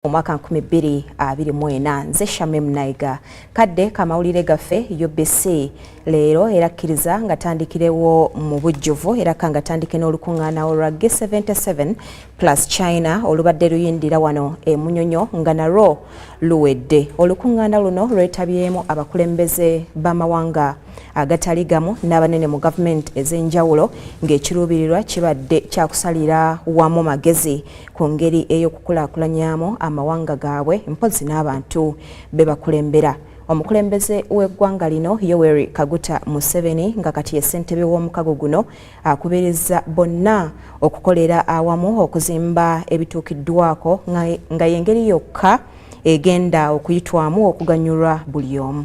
Omwaka 2024 nze Shamim Naiga kadde kamawulire gaffe Ubc Leero era kkiriza nga tandikirewo mu bujjuvu era kanga tandike n'olukuŋŋaana olwa G77 plus China olubadde luyindira wano e Munyonyo nga narwo luwedde. Olukuŋŋaana luno lwetabyemu abakulembeze b'amawanga agatali gamu n'abanene mu gavumenti ez'enjawulo ng'ekiruubirirwa kibadde kyakusalira wamu magezi ku ngeri ey'okukulaakulanyaamu amawanga gaabwe mpozi n'abantu be bakulembera. Omukulembeze w'eggwanga lino Yoweri Kaguta Museveni nga kati ye ssentebe w'omukago guno akubirizza bonna okukolera awamu okuzimba ebituukiddwako nga y'engeri yokka egenda okuyitwamu okuganyulwa buli omu.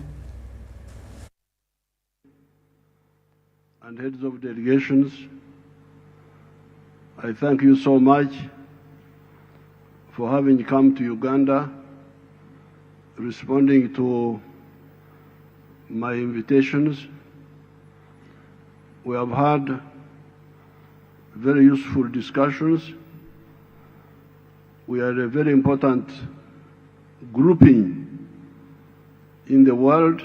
And heads of delegations, I thank you so much for having come to Uganda, responding to my invitations. We have had very useful discussions. We are a very important grouping in the world.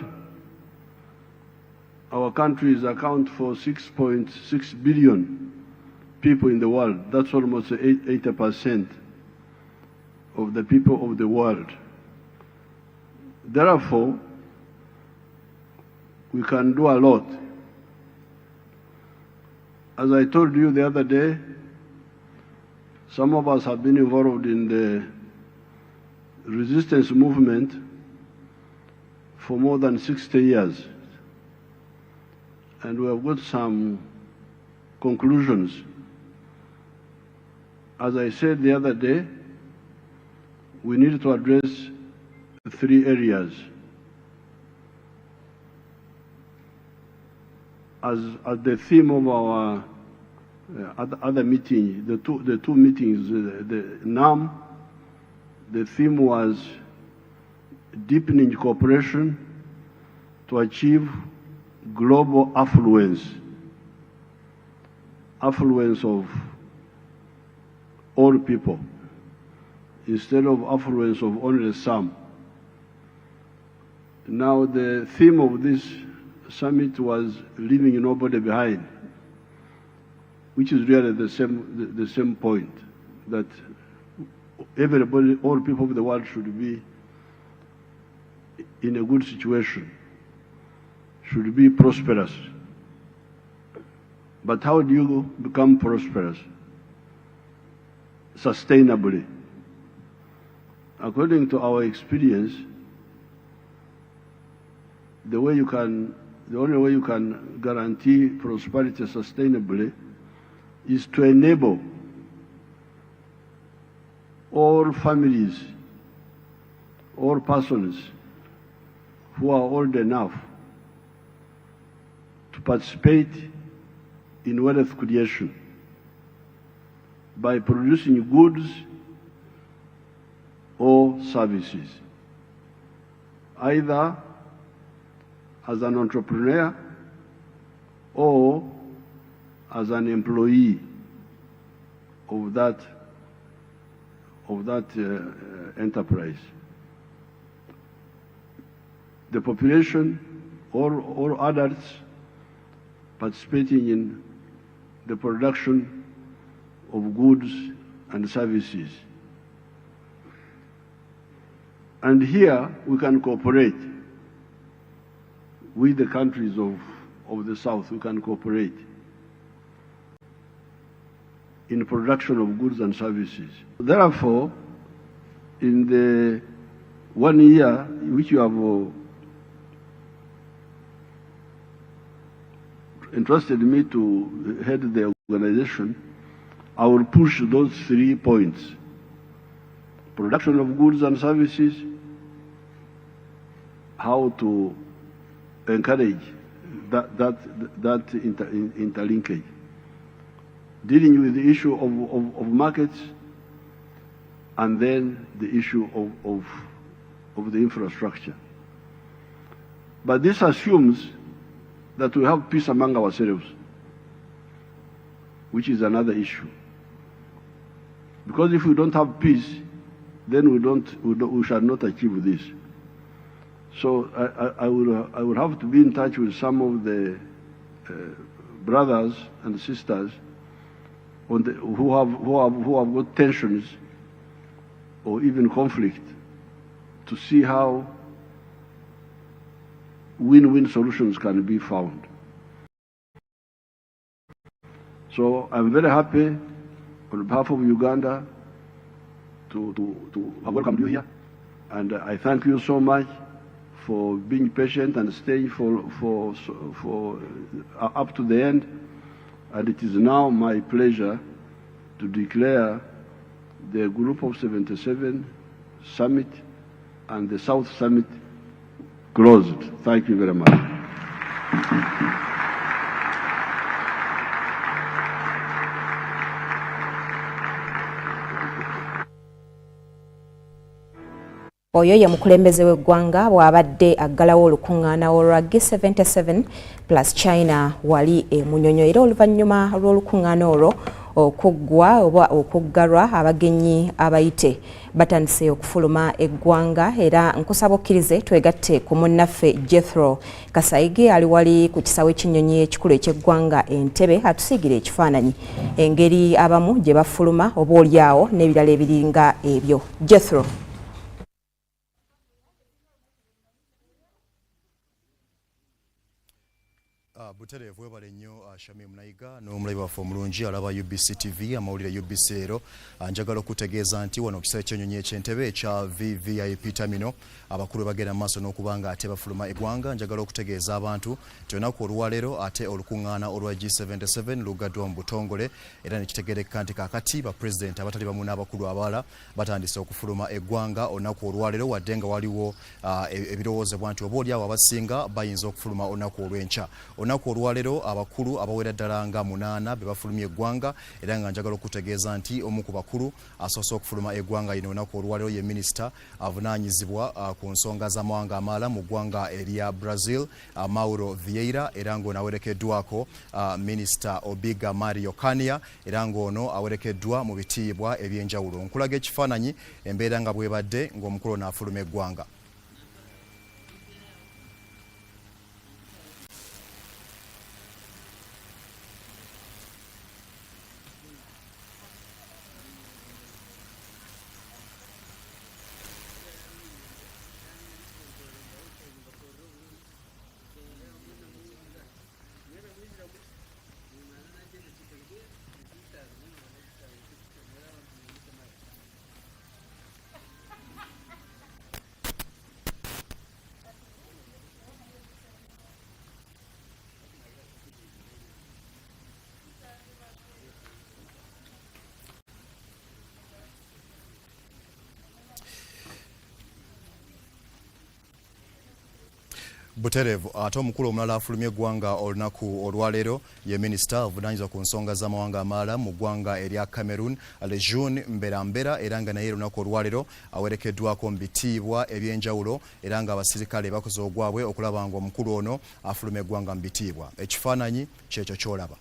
Our countries account for 6.6 billion people in the world. That's almost 80% of the people of the world. Therefore, we can do a lot. As I told you the other day, some of us have been involved in the resistance movement for more than 60 years. And we have got some conclusions. As I said the other day, we need to address 3 areas. As the theme of our other meeting, the two meetings, the NAM, the theme was deepening cooperation to achieve global affluence of all people, instead of affluence of only some. Now, the theme of this summit was leaving nobody behind, which is really the same point, that everybody, all people of the world should be in a good situation, should be prosperous. But how do you become prosperous? Sustainably. According to our experience, the only way you can guarantee prosperity sustainably is to enable all families, all persons who are old enough to participate in wealth creation by producing goods or services, either as an entrepreneur or as an employee of that enterprise. The population or adults participating in the production of goods and services. And here we can cooperate with the countries of the South. We can cooperate in production of goods and services. Therefore, in the 1 year which you have entrusted me to head the organization, I will push those 3 points: production of goods and services, how to encourage that interlinkage, dealing with the issue of markets, and then the issue of the infrastructure. But this assumes that we have peace among ourselves, which is another issue. Because if we don't have peace, then we shall not achieve this. So I will have to be in touch with some of the brothers and sisters who have got tensions or even conflict, to see how win-win solutions can be found. So I'm very happy on behalf of Uganda to have welcomed you here, and I thank you so much for being patient and staying for up to the end. And it is now my pleasure to declare the Group of 77 Summit and the South Summit closed. Thank you very much. Oyo ye mukulembeze w'eggwanga bw'abadde aggalawo olukuŋŋaana olwa G77 plus China wali Munyonyo, era oluvannyuma lw'olukuŋŋaana olwo okuggwa oba okuggalwa abagenyi abayite batandise okufuluma eggwanga, era nkusaba okkirize twegatte ku munnaffe Jethro Kasayigi ali wali ku kisaawe ky'ennyonyi ekikulu eky'eggwanga Entebbe atusiigire ekifaananyi engeri abamu gye bafuluma oba olyawo n'ebirala ebiringa ebyo. Jethro. Butereevu webale nnyo Shamim Naiga n'omulabi waffe omulungi alaba UBC TV amawulire UBC Leero. Njagala okutegeeza nti wano kisaawe ky'ennyonyi eky'Entebbe ekya VVIP Terminal abakulu bagenda mu maaso n'okubanga ate bafuluma eggwanga. Njagala okutegeeza abantu nti olunaku olwaleero ate olukuŋŋaana olwa G77 lugaddwa mu butongole, era nekitegerekeka nti kaakati bapulezidenti abatali bamu n'abakulu abalala batandise okufuluma eggwanga olunaku olwaleero, wadde nga waliwo ebirowoozebwa nti obaolyawo abasinga bayinza okufuluma olunaku olw'enkya. Olunaku olwaleero abakulu abawera ddala nga 8 be bafulumya eggwanga, era nga njagala okutegeeza nti omu ku bakulu asoose okufuluma eggwanga lino olunaku olwaleero ye minisita avunaanyizibwa ku nsonga z'amawanga amalala mu ggwanga erya Brazil, Mauro Vieira, era ng'ono awerekeddwako minisita Obiga Mario Kania, era ng'ono awerekeddwa mu bitiibwa eby'enjawulo. Nkulaga ekifaananyi embeera nga bwebadde ng'omukulu ono afuluma eggwanga. Butereevu ate omukulu omulala afulumya eggwanga olunaku olwaleero ye minisita avunaanyizibwa ku nsonga z'amawanga amalala mu ggwanga erya Cameroon, Lejeune Mberambera, era nga naye olunaku olwaleero awerekeddwako mu bitiibwa eby'enjawulo, era nga abasirikale bakoze ogwabwe okulaba nga omukulu ono afuluma eggwanga mu bitiibwa. Ekifaananyi kyekyo ky'olaba.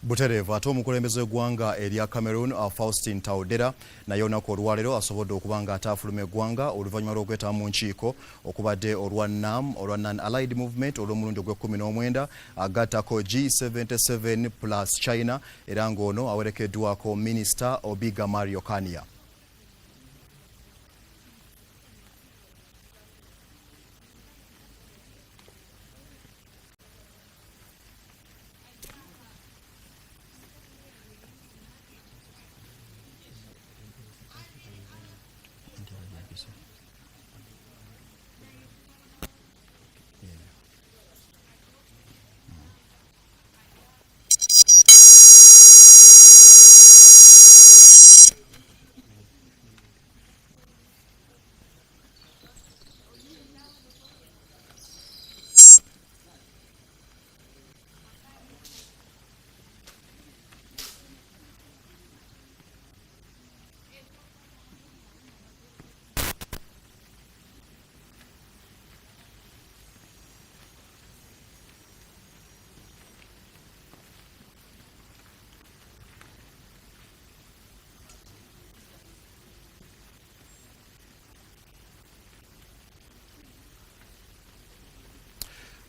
Buterevu ate omukulembeze w'eggwanga erya Cameroon Faustin Taudera naye olunaku olwaleero asobodde okuba nga ataafuluma eggwanga oluvannyuma lw'okwetaba mu nkiiko okubadde olwa Non-Allied Movement olw'omulundi ogw'e19 agattako G77 plus China era ng'ono awerekeddwako Minisita Obiga Mario Kania.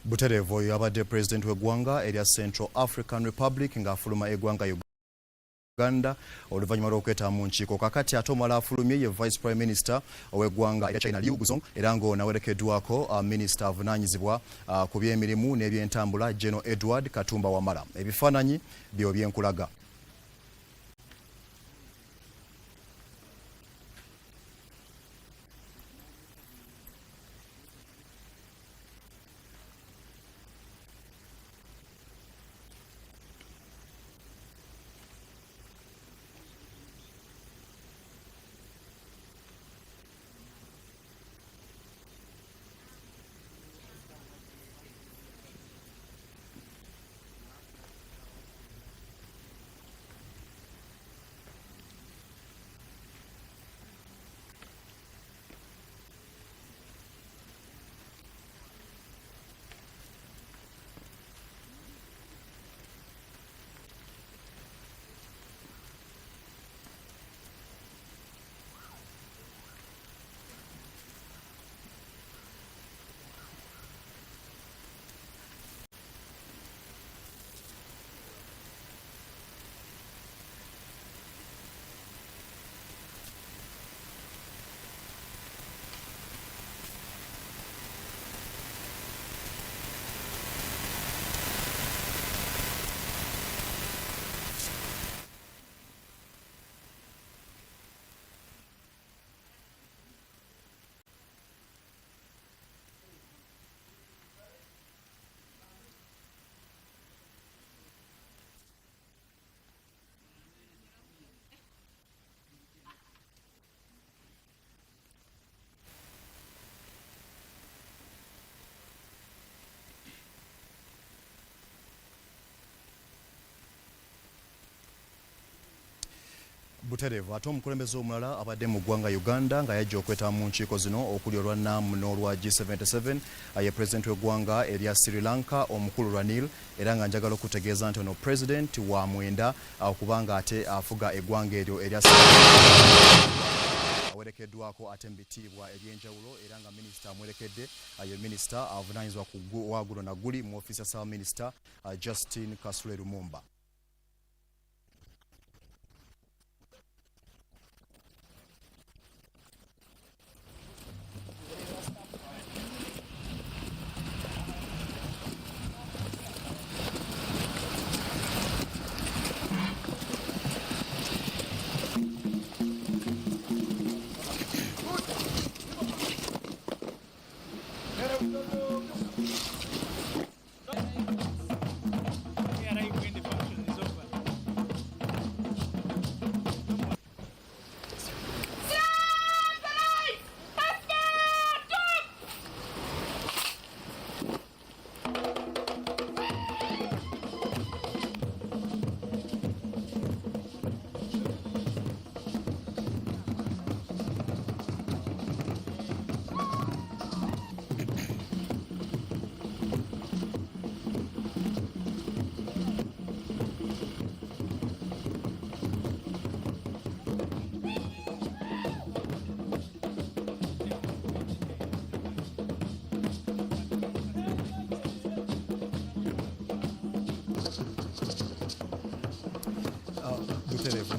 Buterevu oyo abadde President w'eggwanga erya Central African Republic ng'afuluma eggwanga Uganda oluvannyuma lw'okwetaba mu nkiiko. Kakati ate omulala afulumye ye Vice Prime Minister ow'eggwanga erya China Liu Guzong era ng'ono awerekeddwako Minisita avunaanyizibwa ku by'emirimu n'ebyentambula General Edward Katumba Wamala. Ebifaananyi byo byenkulaga. Buterevu ate omukulembeze omulala abadde mu ggwanga Uganda nga yajja okwetaba mu nkiiko zino okuli olwa NAM n'olwa G77 ye President w'eggwanga erya Sri Lanka omukulu Ranil era nga njagala okutegeeza nti ono President wa mwenda okubanga ate afuga eggwanga eryo erya awerekeddwako ate mbitiibwa eby'enjawulo era nga minisita amwerekedde ye minisita avunaanyizibwa ku wagulo na guli mu ofiisi ya Ssaabaminisita Justin Kasule Lumumba.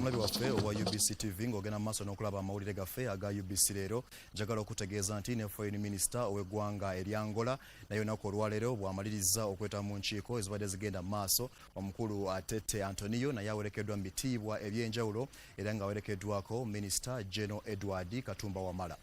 omulabi waffe owa UBC TV ng'ogenda mu maaso n'okulaba amawulire gaffe aga UBC leero njagala okutegeeza nti ne Foreign Minister ow'eggwanga erya Angola naye olunaku olwaleero bw'amaliriza okweta mu nkiiko ezibadde zigenda mu maaso omukulu Atete Antonio naye awerekeddwa mu bitiibwa eby'enjawulo era ng'awerekeddwako Minisita General Edward Katumba Wamala.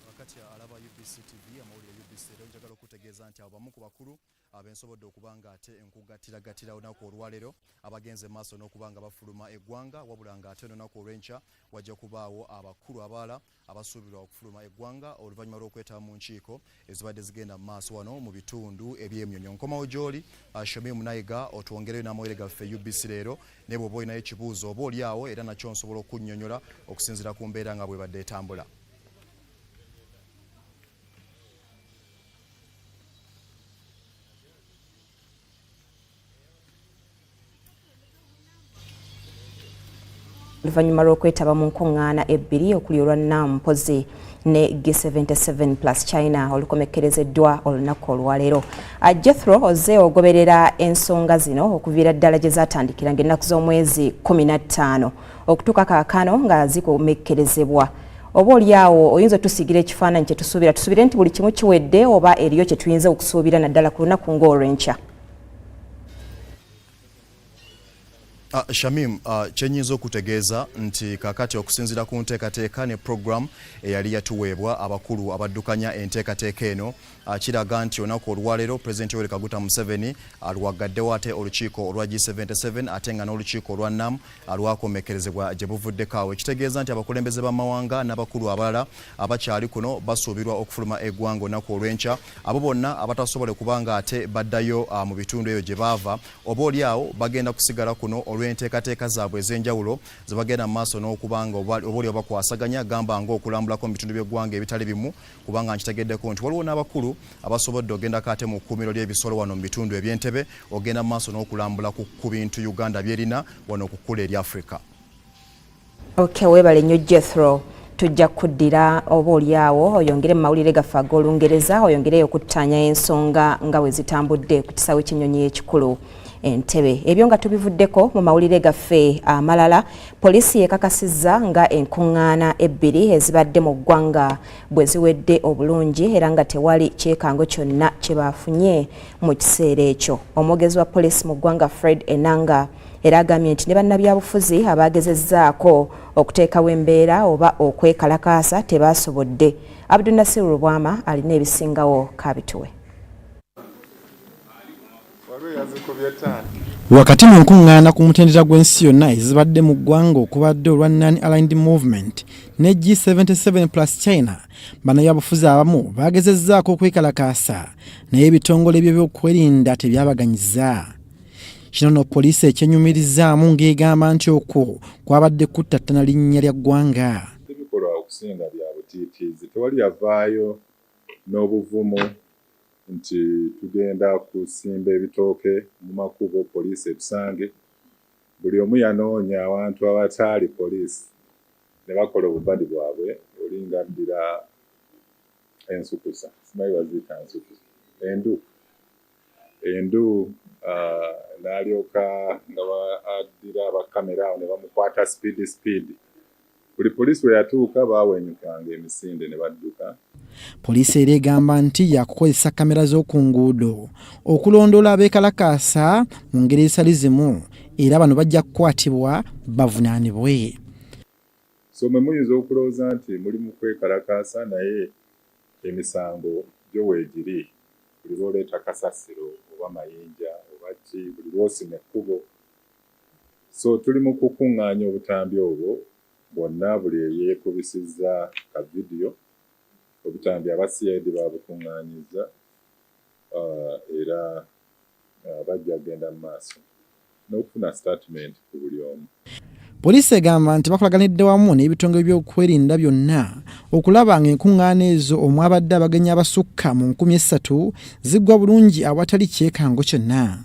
Wakati alaba UBC TV amawulire UBC leero njagala okutegeeza nti abamu ku bakulu abensobodde okuba nga ate enkugatiragatira olunaku olwaleero abagenze maaso n'okubanga bafuluma eggwanga wabula nga ate olunaku olw'enkya wajja kubaawo abakulu abalala abasuubirwa okufuluma eggwanga oluvannyuma lw'okwetaba mu nkiiko ezibadde zigenda mu maaso wano mu bitundu eby'emnyonyo. Nkomawo gy'oli Shamim Naiga otwongereyo n'amawulire gaffe UBC leero ne bw'oba olinayo ekibuuzo oba oli awo era nakyo nsobola okunnyonnyola okusinziira ku mbeera nga bw'ebadde etambula. Oluvannyuma lw'okwetaba mu nkuŋŋaana ebbiri okuli olwa Nampozi ne G77 plus China olukomekkerezeddwa olunaku olwaleero. Jethro ozze ogoberera ensonga zino okuviira ddala gye zaatandikira ng'ennaku z'omwezi 15 okutuuka kaakano nga zikomekkerezebwa. Oba oli awo oyinza otusigira ekifaananyi kye tusuubire nti buli kimu kiwedde oba eriyo kye tuyinza okusuubira naddala ku lunaku ng'olw'enkya. Shamim, kyenyinza okutegeeza nti kakati okusinziira ku nteekateeka ne program eyali yatuweebwa abakulu abaddukanya enteekateeka eno kiraga nti olunaku olwaleero Pulezidenti Yoweri Kaguta Museveni alwagaddewo ate olukiiko olwa G77 ate nga n'olukiiko olwa NAM alwakomekkerezebwa gye buvuddeko awo. Ekitegeeza nti abakulembeze b'amawanga n'abakulu abalala abakyali kuno basuubirwa okufuluma eggwanga olunaku olw'enkya. Abo bonna abatasobole kubanga ate baddayo mu bitundu ebyo gye baava oba oli awo bagenda kusigala kuno olw'enteekateeka zaabwe ez'enjawulo ze bagenda mu maaso n'okubanga oba oli bakwasaganya gamba ng'okulambulako mu bitundu by'eggwanga ebitali bimu kubanga nkitegeddeko nti waliwo n'abakulu abasobodde ogendako ate mu kkuumiro ly'ebisolo wano mu bitundu eby'Entebbe ogenda mu maaso n'okulambula ku bintu Uganda byerina wano ku kkula eri Africa. Okay, weebale nnyo Jethro. Tujja kuddira oba oli awo oyongere mu mawulire gaffe ag'Olungereza oyongereyo okuttaanya ensonga nga bwe zitambudde ku kisaawe ky'ennyonyi ekikulu Entebbe. Ebyo nga tubivuddeko mu mawulire gaffe amalala, poliisi ekakasizza nga enkuŋŋaana ebbiri ezibadde mu ggwanga bwe ziwedde obulungi era nga tewali kyekango kyonna kye baafunye mu kiseera ekyo. Omwogezi wa poliisi mu ggwanga Fred Enanga era agambye nti ne bannabyabufuzi abaagezezzaako okuteekawo embeera oba okwekalakaasa tebaasobodde. Abdul Nasir Rubwama alina ebisingawo kabituwe. Wakati mu nkuŋŋaana ku mutendera gw'ensi yonna ezibadde mu ggwanga okubadde olwa Non-Aligned Movement ne G77 plus China, bannabyabufuzi abamu baagezezzaako okwekalakaasa naye ebitongole by'ebyokwerinda tebyabaganyiza. Kino no poliisi ekyenyumirizaamu ng'egamba nti okwo kwabadde kuttattana linnya lya ggwanga. Ebikolwa okusinga bya butiitiizi, tewali yavaayo n'obuvumu nti tugenda kusimba ebitooke mu makubo poliisi etusange. Buli omu yanoonya abantu abataali poliisi ne bakola obubadi bwabwe olinga ddira ensukusa, simanyi baziyita nsukusa, endu n'alyoka nga addira abakamera awo ne bamukwata speed. Buli poliisi we yatuuka baawenyukanga emisinde ne badduka. Poliisi era egamba nti yakukozesa kamera z'oku nguudo okulondoola abeekalakaasa mu ngeri ezitali zimu era bano bajja kukwatibwa bavunaanibwe. So mwe muyinza okulowooza nti muli mu kwekalakaasa naye emisango gyo weegiri. Buli lw'oleeta kasasiro oba mayinja oba ki, buli lw'osima ekkubo. So tuli mu kukuŋŋaanya obutambi obwo bwonna buli eyeekubisizza ka vidiyo. Obutambi aba CID babukuŋŋaanyizza era bajja kugenda mu maaso n'okufuna statement ku buli omu. Poliisi egamba nti bakolaganidde wamu n'ebitongole by'okwerinda byonna okulaba ng'enkuŋŋaana ezo omwabadde abagenyi abasukka mu 3,000 ziggwa bulungi awatali kyekango kyonna.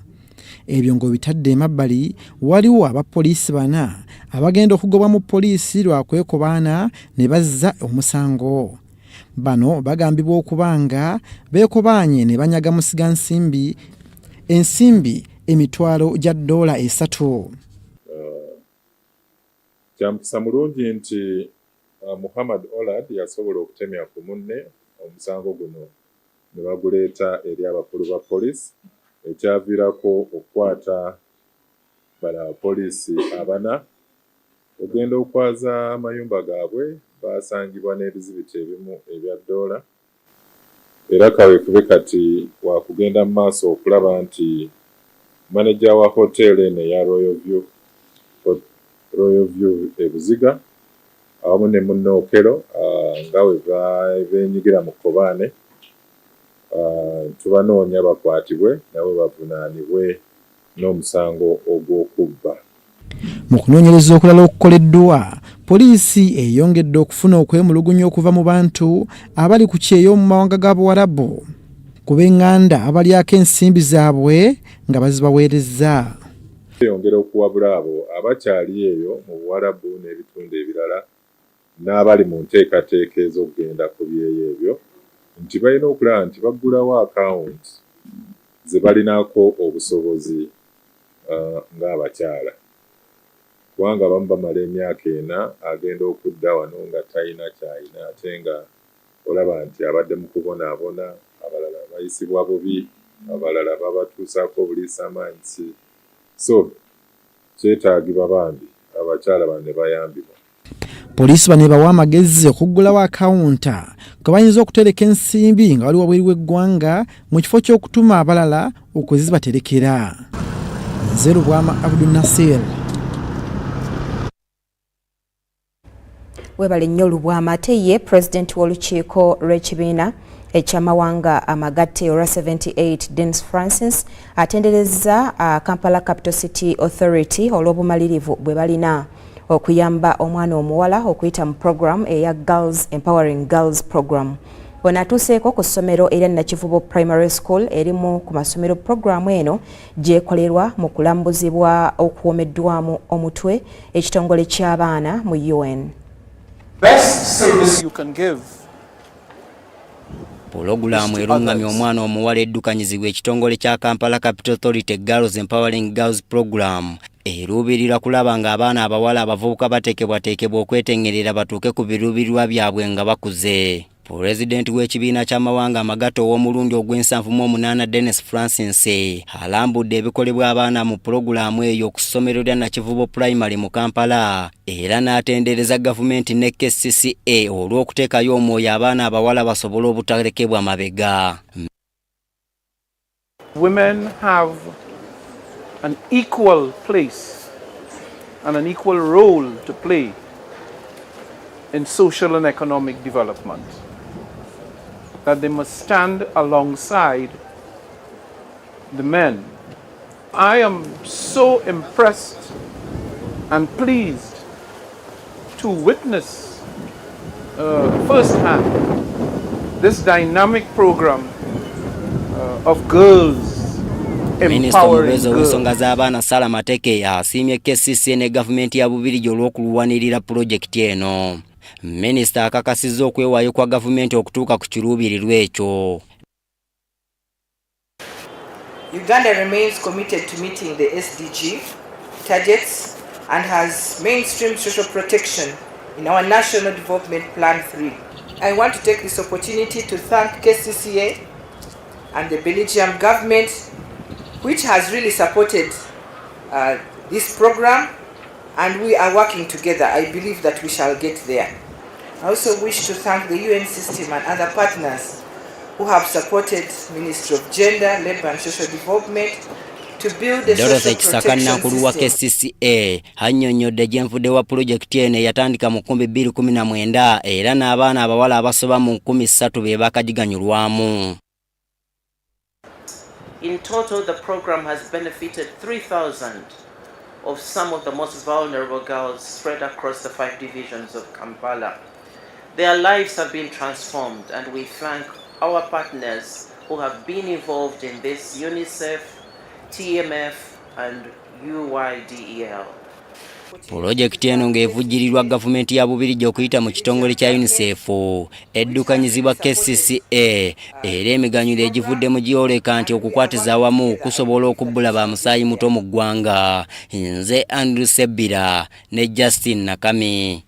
Ebyo ng'obitadde emabbali waliwo abapoliisi 4 abagenda okugobwa mu poliisi lwa kwekobaana ne bazza omusango. Bano bagambibwa okuba nga beekobaanye ne banyaga musigansimbi ensimbi $3,000. Kyamukisa mulungi nti Muhammad Olad yasobola okutemya ku munne omusango guno ne baguleeta eri abakulu ba poliisi ekyaviirako okukwata bala abapoliisi 4 ogenda okwaza amayumba gaabwe basangibwa n'ebizibiti ebimu ebya ddoola era kaweekube kati wakugenda mu maaso okulaba nti maneja wa hoteli eno eya Royal View ebuziga awamu ne munnookero nga we beenyigira mu kkobaane tubanoonya bakwatibwe nabo bavunaanibwe n'omusango ogw'okubba. Mu kunoonyereza okulala okukoleddwa, poliisi eyongedde okufuna okwemulugunya okuva mu bantu abali ku kyeyo mu mawanga g'Abuwarabu ku b'eŋŋanda abalyako ensimbi zaabwe nga bazibaweerezza. Eyongera okuwabula abo abakyali eyo mu Buwarabu n'ebitundu ebirala n'abali mu nteekateeka ez'okugenda ku byeyo ebyo nti balina okulaba nti baggulawo akawunti ze balinaako obusobozi ng'abakyala. Kubanga abamu bamala emyaka 4 agenda okudda wano nga talina kyalina ate nga olaba nti abadde mu kubonaabona, abalala bayisibwa bubi, abalala babatuusaako obuliisamaanyi. So kyetaagibwa bambi abakyala bano ne bayambibwa. Poliisi bano bawa amagezi okuggulawo akawunta kwe bayinza okutereka ensimbi nga wali wabweru w'eggwanga mu kifo ky'okutuma abalala okuzibaterekera. Nze Lubwama Abdul Nasir. Webale nnyo Lubwama. Ate ye Pulezidenti w'olukiiko lw'ekibiina ekyamawanga amagatte olwa 78 Denis Francis atenderezza Kampala Capital City Authority olw'obumalirivu bwe balina okuyamba omwana omuwala okuyita mu program eya Girls Empowering Girls Program. Ono atuuseeko ku ssomero era Nakivubo Primary School erimu ku masomero programu eno gyekolerwa mu kulambuzibwa okuwomeddwamu omutwe ekitongole ky'abaana mu UN. Best service you can give. Pologulamu erungamya omwana omuwala eddukanyizibwa ekitongole kya Kampala Capital Authority Girls Empowering Girls Program eruubirira kulaba nga abaana abawala abavubuka bateekebwateekebwa okwetengerera batuuke ku biruubirirwa byabwe nga bakuze. Pulezidenti w'ekibiina ky'amawanga amagatte ow'omulundi ogw'78 Denis Francis alambudde ebikolebwa abaana mu pulogulaamu eyo ku ssomero lya Nakivubo Primary mu Kampala era n'atendereza gavumenti ne KCCA olw'okuteekayo omwoyo abaana abawala basobole obutalekebwa mabega. Women have an equal place and an equal role to play in social and economic development. That they must stand alongside the men. I am so impressed and pleased to witness firsthand this dynamic program of girls empowering girls. W'ensonga z'abaana Sala Mateke asiimye KCCA ne gavumenti ya Bubirigi olw'okulwanirira pulojekiti eno. Minisita akakasizza okwewaayo kwa gavumenti okutuuka ku kiruubirirwa ekyo. Uganda remains committed to meeting the SDG targets and has mainstream social protection in our National Development Plan 3. I want to take this opportunity to thank KCCA and the Belgium government, which has really supported this program, and we are working together. I believe that we shall get there. I also wish to thank the UN system and other partners who have supported Ministry of Gender, Labour and Social Development to build a social protection system. KCCA annyonnyodde gyenvudde wa pulojekiti eno eyatandika mu 2019 era n'abaana abawala abasoba mu 1300 be bakagiganyulwamu. In total, the program has benefited 3,000 of some of the most vulnerable girls spread across the 5 divisions of Kampala. Their lives have been transformed, and we thank our partners who have been involved in this: UNICEF, TMF and UYDEL. Pulojekiti eno ng'evujjirirwa gavumenti ya Bubirigi okuyita mu kitongole kya UNICEF eddukanyizibwa KCCA era emiganyulo egivuddemu gyoleka nti okukwatiza awamu kusobola okubbula ba musaayi muto mu ggwanga. Nze Andrew Sebbira ne Justin Nakami.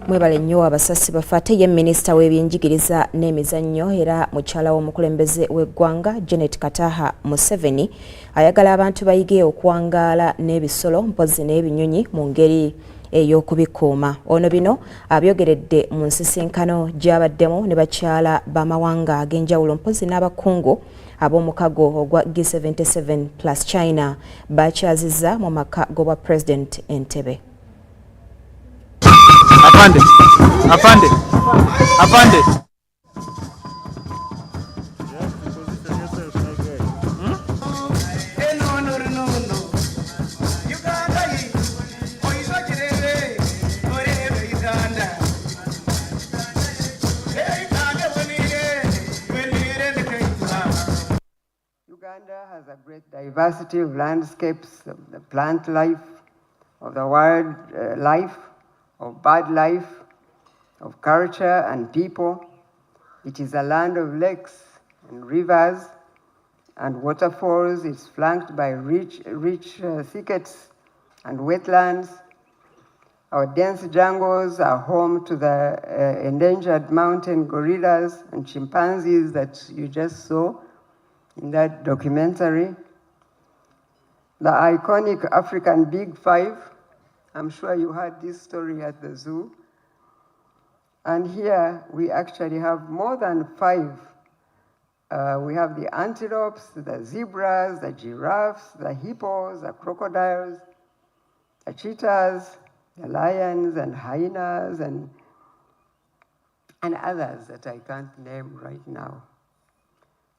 Mwebale nnyo abasasi bafate ye minisita w'ebyenjigiriza n'emizannyo era mukyala w'omukulembeze w'eggwanga Janet Kataha Museveni ayagala abantu bayige okuwangaala n'ebisolo mpozi n'ebinyonyi mu ngeri ey'okubikuuma. Ono bino abyogeredde mu nsisinkano gy'abaddemu ne bakyala b'amawanga ag'enjawulo mpozi n'abakungu ab'omukago ogwa G77 plus China bakyazizza mu maka g'obwa President Entebbe. Afande, afande, afande. Uganda has a great diversity of landscapes, of the plant life, of the wild life, of bird life, of culture and people. It is a land of lakes and rivers and waterfalls. It's flanked by rich thickets and wetlands. Our dense jungles are home to the endangered mountain gorillas and chimpanzees that you just saw in that documentary. The iconic African Big Five. I'm sure you heard this story at the zoo. And here we actually have more than 5. We have the antelopes, the zebras, the giraffes, the hippos, the crocodiles, the cheetahs, the lions and hyenas and others that I can't name right now.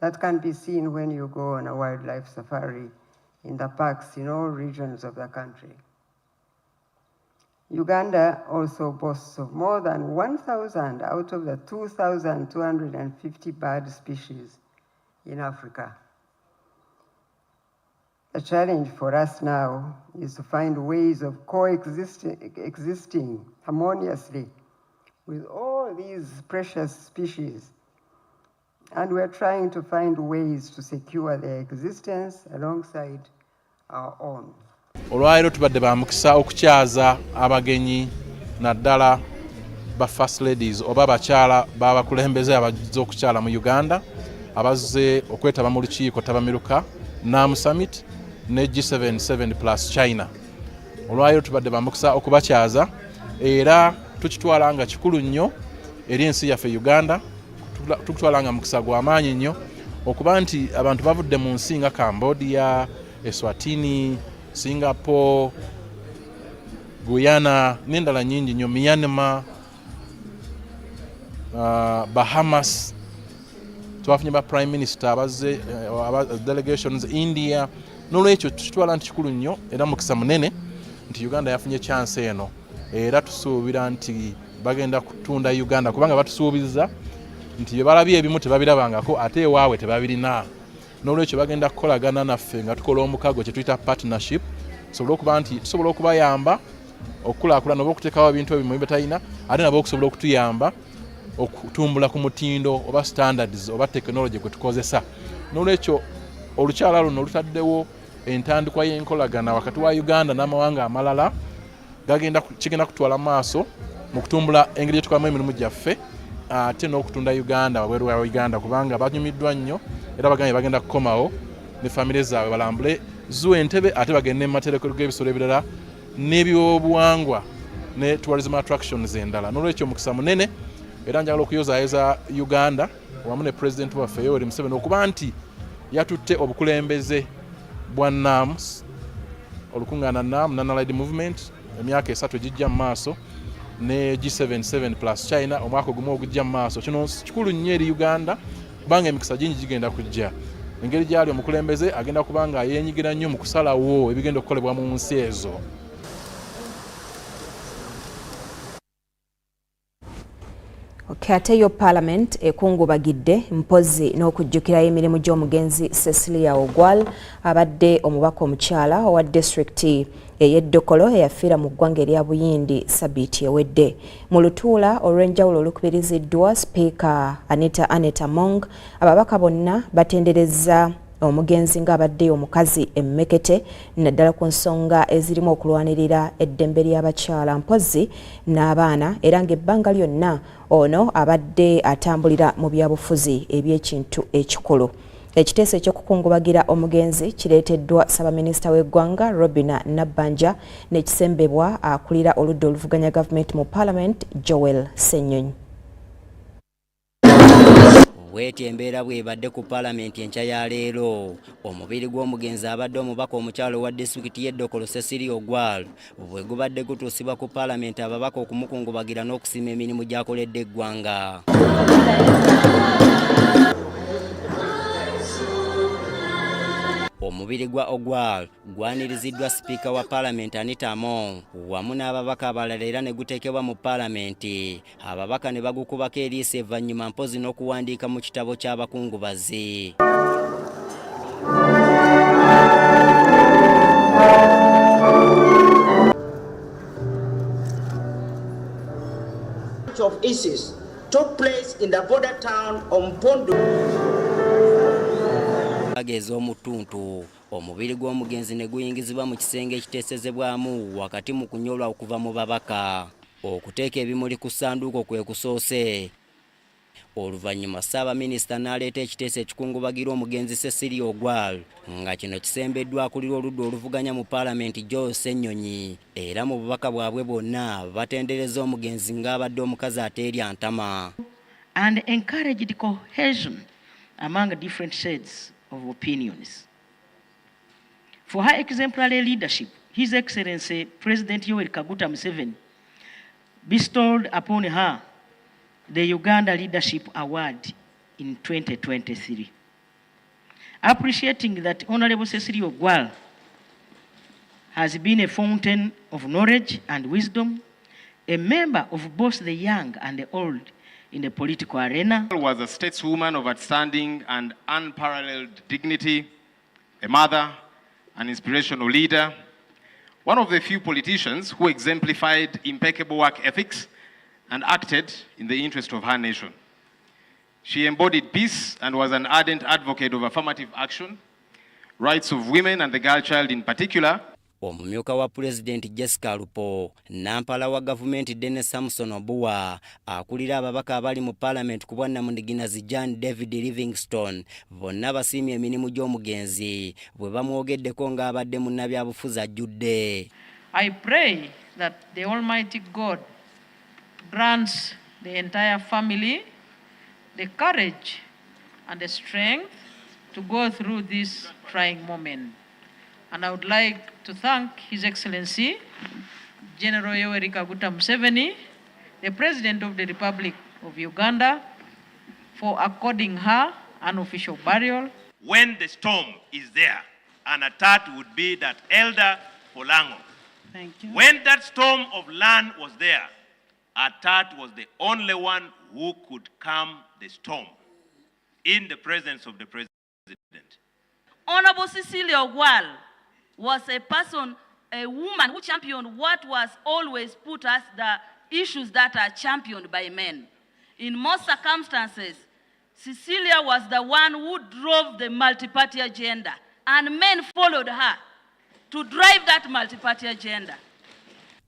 That can be seen when you go on a wildlife safari in the parks in all regions of the country. Uganda also boasts of more than 1,000 out of the 2,250 bird species in Africa. The challenge for us now is to find ways of coexisting harmoniously with all these precious species. And we're trying to find ways to secure their existence alongside our own. Olwairo tubadde bamukisa okukyaza abagenyi naddala ba first ladies oba bakyala babakulembeze abazze okukyala mu Uganda abazze okwetaba mu lukiiko tabamiruka NAM Summit ne G77 plus China. Olwairo tubadde bamukisa okubakyaza era tukitwala nga kikulu nnyo eri ensi yaffe Uganda, tukitwala nga mukisa gw'amaanyi nnyo okuba nti abantu bavudde mu nsi nga Cambodia, Eswatini, Singapore, Guyana, n'endala nyingi nnyo, Myanmar, Bahamas. Twafunye ba Prime Minister abazze delegations India. N'olwekyo tukitwala nti kikulu nnyo era mukisa munene nti Uganda yafunye chance eno era tusuubira nti bagenda kutunda Uganda kubanga batusuubiza nti bye balabye ebimu tebabirabangako ate ewaabwe tebabirina. N'olwekyo bagenda kukolagana naffe nga tukola omukago kye tuyita partnership tusobola okubayamba okukulaakulana oba okuteekawo ebintu ebimu betalina ate nabo okusobola okutuyamba okutumbula ku mutindo oba standards oba technology kwe tukozesa. N'olwekyo olukyala luno lutaddewo entandikwa y'enkolagana wakati wa Uganda n'amawanga amalala kigenda kutwala maaso mu kutumbula engeri yetukamu emirimu gyaffe ate n'okutunda Uganda wabweru wa Uganda kubanga banyumiddwa nnyo era bagambye bagenda kukomawo ne famire zaabwe balambule zuwa Entebbe ate bagende mu matereko g'ebisolo ebirala n'ebyobuwangwa ne tourism attractions endala. N'olwekyo mukisa munene era njagala okuyozaayoza Uganda wamu ne President waffe Yoweri Museveni okuba nti yatutte obukulembeze bwa NAMS olukungaana NAM Non-Aligned Movement emyaka 3 egijja mu maaso ne G77 plus China omwaka gumu ogujja mu maaso. Kino kikulu nnyo eri Uganda kubanga emikisa gingi gigenda kujja. Engeri gyali omukulembeze agenda kubanga yeenyigira nnyo mu kusalawo ebigenda okukolebwa mu nsi ezo. Ate yo Parliament ekungubagidde mpozi n'okujjukira emirimu gy'omugenzi Cecilia Ogwal abadde omubaka omukyala owa district ey'Eddokolo eyafiira mu ggwanga erya Buyindi Sabbiiti ewedde. Mu lutuula olw'enjawulo olukubiriziddwa Speaker Aneta Mong, ababaka bonna batenderezza omugenzi ng'abadde omukazi emmekete naddala ku nsonga ezirimu okulwanirira eddembe ly'abakyala mpozi n'abaana era ng'ebbanga lyonna ono abadde atambulira mu byabufuzi eby'ekintu ekikulu. Ekiteeso ekyokukungubagira omugenzi kireeteddwa Ssaabaminisita w'eggwanga Robina Nabbanja n'ekisembebwa akulira oludda oluvuganya gavumenti mu Parliament Joel Ssenyonyi. Bw'eti embeera bw'ebadde ku Parliament enkya ya leero. Omubiri gw'omugenzi abadde omubaka omukyalo wa disitulikiti y'Eddokolo Cecilia Ogwal bwe gubadde gutuusibwa ku Parliament ababaka okumukungubagira n'okusiima emirimu gy'akoledde eggwanga. Omubiri gwa Ogwal gwaniriziddwa Sipiika wa Parliament Aneta Mong wamu n'ababaka abalala era ne guteekebwa mu Parliament. Ababaka ne bagukubako eriiso evvannyuma mpozi n'okuwandiika mu kitabo ky'abakungubazi. Of issues took place in the border town of Mpondo. Ez'omutuntu omubiri gw'omugenzi ne guyingizibwa mu kisenge ekiteesezebwamu wakati mu kunyolwa okuva mu babaka. Okuteeka ebimuli ku ssanduuko kwe kusoose. Oluvannyuma Ssaabaminisita n'aleeta ekiteeso ekikungubagira omugenzi Cecilia Ogwal nga kino kisembeddwa akulira oludda oluvuganya mu Parliament Joel Ssenyonyi era mu bubaka bwabwe bwonna batendereza omugenzi ng'abadde omukazi ateerya ntama. And encouraged cohesion among different shades of opinions. For her exemplary leadership, His Excellency President Yoweri Kaguta Museveni bestowed upon her the Uganda Leadership Award in 2023. Appreciating that Honorable Cecilia Ogwal has been a fountain of knowledge and wisdom, a member of both the young and the old in the political arena. Was a stateswoman of outstanding and unparalleled dignity, a mother, an inspirational leader, one of the few politicians who exemplified impeccable work ethics and acted in the interest of her nation. She embodied peace and was an ardent advocate of affirmative action, rights of women and the girl child in particular. Omumyuka wa President Jessica Lupo, nampala wa gavumenti Dennis Samson Obuwa, akulira ababaka abali mu Parliament ku bwa Namuniginazi John David Livingstone, bonna basiimye emirimu gy'omugenzi bwe bamwogeddeko ng'abadde munnabyabufuzi ajjudde. I pray that the Almighty God grants the entire family the courage and the strength to go through this trying moment. And I would like to thank His Excellency General Yoweri Kaguta Museveni, the President of the Republic of Uganda, for according her an official burial. When the storm is there, an attack would be that elder Polango. Thank you. When that storm of land was there, Atat was the only one who could calm the storm in the presence of the President. Honorable Cecilia Ogwal was a person, a woman who championed what was always put as the issues that are championed by men. In most circumstances, Cecilia was the one who drove the multi-party agenda, and men followed her to drive that multi-party agenda.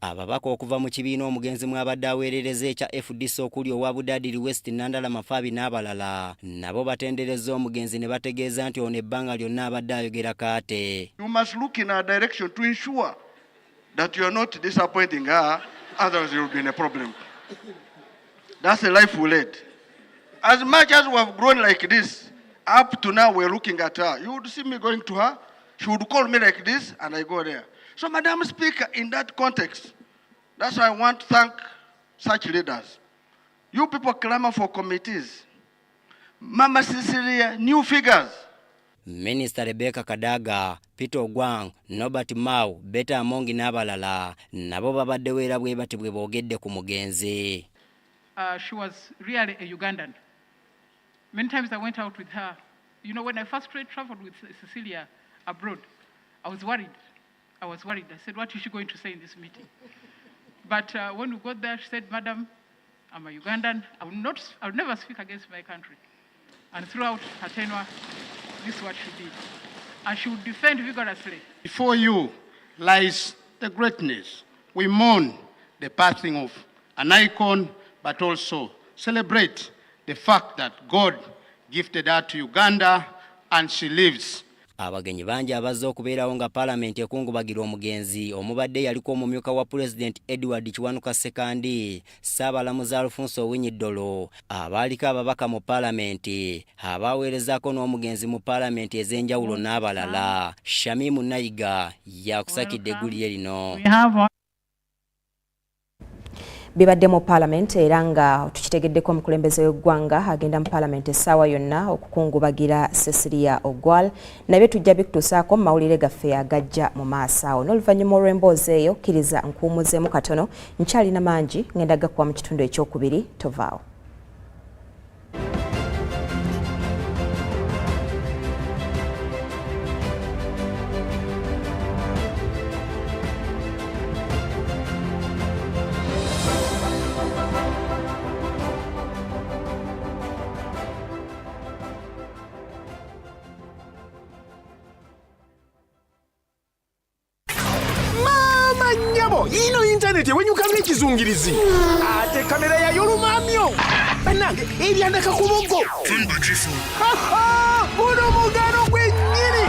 ababaka okuva mu kibiina omugenzi mwabadde aweerereza ekya FDC okuli owa Budadiri West Nandala Mafabi n'abalala nabo batendereza omugenzi ne bategeeza nti ono ebbanga lyonna abadde ayogera kaate. You must look in our direction to ensure that you are not disappointing her, otherwise you will be in a problem. That's the life we led. As much as we have grown like this, up to now we're looking at her. You would see me going to her, she would call me like this, and I go there. So, Madam Speaker, in that context, that's why I want to thank such leaders. You people clamor for committees. Mama Cecilia, new figures. Minister Rebecca Kadaga, Peter Ogwal, Norbert Mao, Beta Amongi n'abalala nabo babadde weera bwe bati bwe boogedde ku mugenzi. She was really a Ugandan. Many times I went out with her. You know, when I first traveled with Cecilia abroad, I was worried. I said, what is she going to say in this meeting? But when we got there, she said, Madam, I'm a Ugandan. I will never speak against my country. And throughout her tenure, this is what she did. And she would defend vigorously. Before you lies the greatness. We mourn the passing of an icon, but also celebrate the fact that God gifted her to Uganda and she lives. Abagenyi bangi abazze okubeerawo nga Parliament ekungubagira omugenzi omubadde yaliko omumyuka wa President Edward Kiwanuka Sekandi, Ssaabalamuzi Alfonso Owiny-Dollo, abaaliko ababaka mu Parliament, abaaweerezaako n'omugenzi mu Parliament ez'enjawulo n'abalala. Shamim Naiga yakusakidde eggulire lino. Bibadde mu Parliament era nga tukitegeddeko omukulembeze w'eggwanga agenda mu Parliament essaawa yonna okukungubagira Cecilia Ogwal. Nabye tujja bikutuusaako mu mawulire gaffe agajja mu maaso awo. N'oluvannyuma olw'emboozi eyo kkiriza nkuumuzeemu katono, nkyalina mangi ngenda gakuwa mu kitundu ekyokubiri, tovaawo. Ino internet wenyukanga ekizungirizi ate kamera ya yolumamyo banange eryandaka ku buggo buno mugano gwennyini.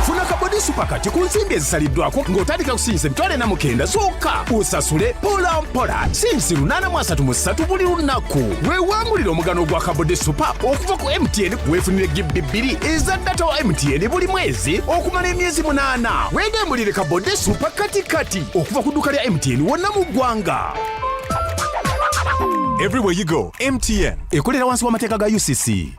Funa kabodi supakati ku nsimbi ezisaliddwako ng'otandika kusinyisa emitwalo 49 zokka, usasule mpola mpola sinsi 833 buli lunaku. Weewangulira omugano gwa kabodi supa okuva ku MTN weefunire GB 2 eza data wa MTN buli mwezi okumala emyezi 8. Weegambulire kabodi supa kati okuva ku dduuka lya MTN wonna mu ggwanga. Everywhere you go, MTN ekolera wansi w'amateeka ga UCC.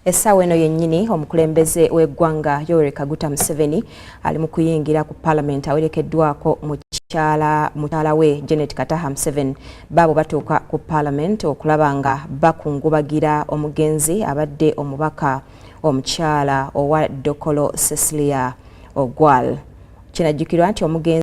Essaawa eno yennyini omukulembeze w'eggwanga Yoweri Kaguta Museveni ali mu kuyingira ku Parliament awerekeddwako mukyala we Janet Kataha Museveni. Baabo batuuka ku Parliament okulaba nga bakungubagira omugenzi abadde omubaka omukyala owa Dokolo Cecilia Ogwal. Kinajjukirwa nti omugenzi